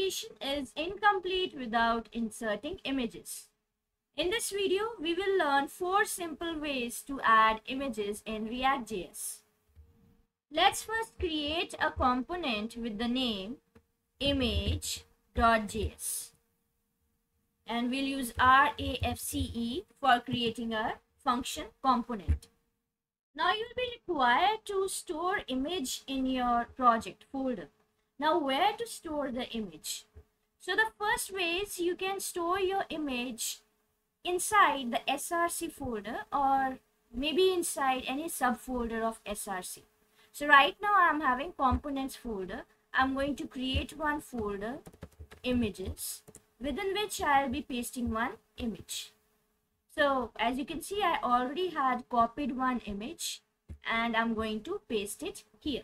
application is incomplete without inserting images. In this video, we will learn 4 simple ways to add images in React.js. Let's first create a component with the name image.js. And we'll use RAFCE for creating a function component. Now you'll be required to store image in your project folder. Now where to store the image? So the first way is you can store your image inside the SRC folder or maybe inside any subfolder of SRC. So right now I'm having components folder. I'm going to create one folder, images, within which I'll be pasting one image. So as you can see, I already had copied one image and I'm going to paste it here.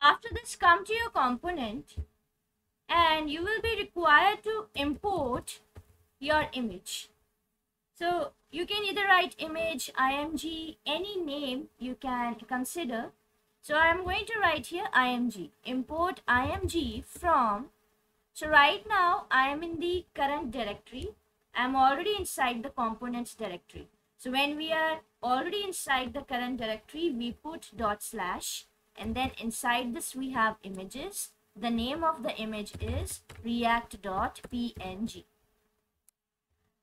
After this, come to your component and you will be required to import your image. So you can either write image, img, any name you can consider. So I'm going to write here img, import img from. So right now I am in the current directory. I'm already inside the components directory. So when we are already inside the current directory, we put /, and then inside this we have images. The name of the image is react.png.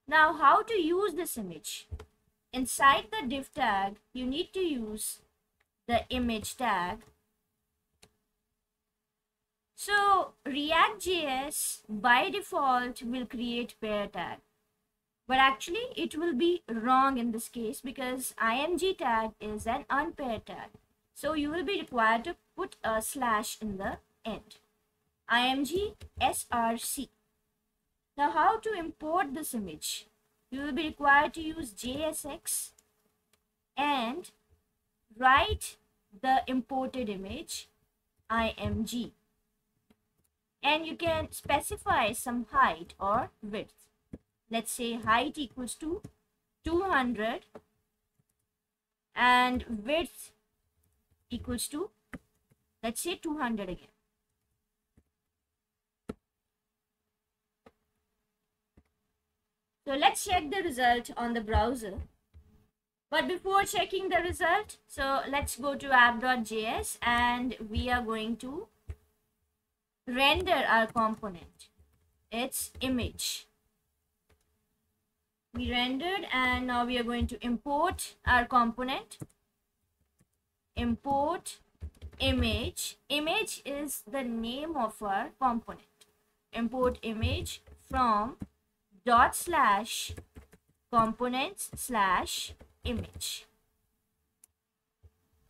Now how to use this image? Inside the div tag, you need to use the image tag. So React.js by default will create pair tag. But actually it will be wrong in this case because img tag is an unpaired tag. So you will be required to put a / in the end. img src. Now how to import this image? You will be required to use JSX and write the imported image img. And you can specify some height or width. Let's say height equals to 200 and width equals to, let's say 200 again. So let's check the result on the browser. But before checking the result, so let's go to app.js and we are going to render our component. It's image. We rendered and now we are going to import our component. Import image. Image is the name of our component. Import image from /components/image.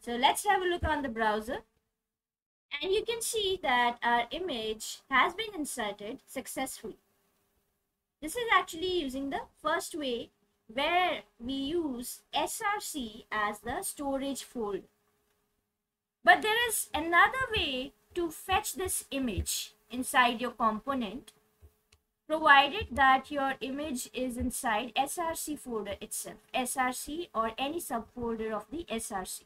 So let's have a look on the browser. And you can see that our image has been inserted successfully. This is actually using the first way where we use SRC as the storage folder. But there is another way to fetch this image inside your component, provided that your image is inside SRC folder itself, SRC or any subfolder of the SRC.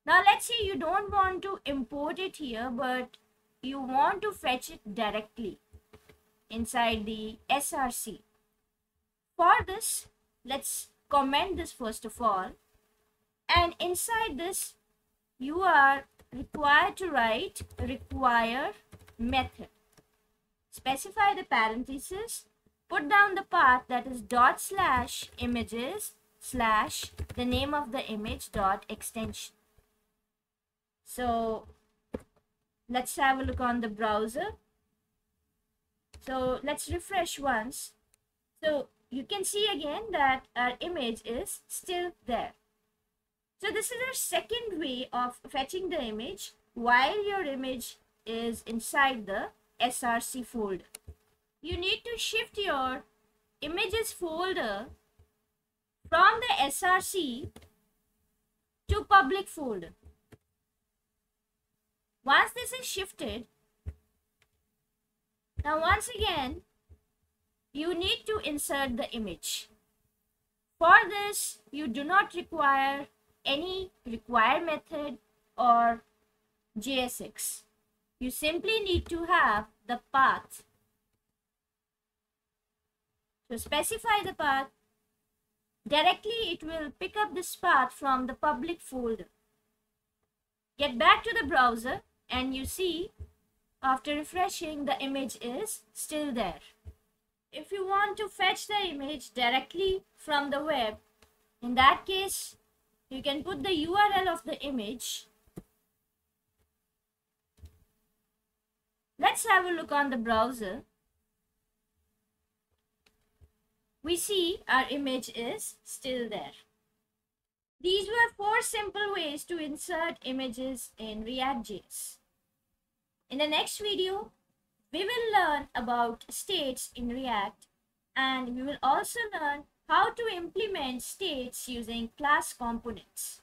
Now let's say you don't want to import it here, but you want to fetch it directly inside the SRC. For this, let's comment this first of all. And inside this, you are required to write require method. Specify the parenthesis, put down the path that is /images/ the name of the image .extension. So let's have a look on the browser. So let's refresh once. So you can see again that our image is still there. So this is our second way of fetching the image while your image is inside the SRC folder. You need to shift your images folder from the SRC to public folder. Once this is shifted, now once again, you need to insert the image. For this, you do not require any require method or JSX. You simply need to have the path. So specify the path. Directly it will pick up this path from the public folder. Get back to the browser and you see after refreshing the image is still there. If you want to fetch the image directly from the web, in that case you can put the URL of the image. Let's have a look on the browser. We see our image is still there. These were 4 simple ways to insert images in React.js. In the next video, we will learn about states in React, and we will also learn how to implement states using class components.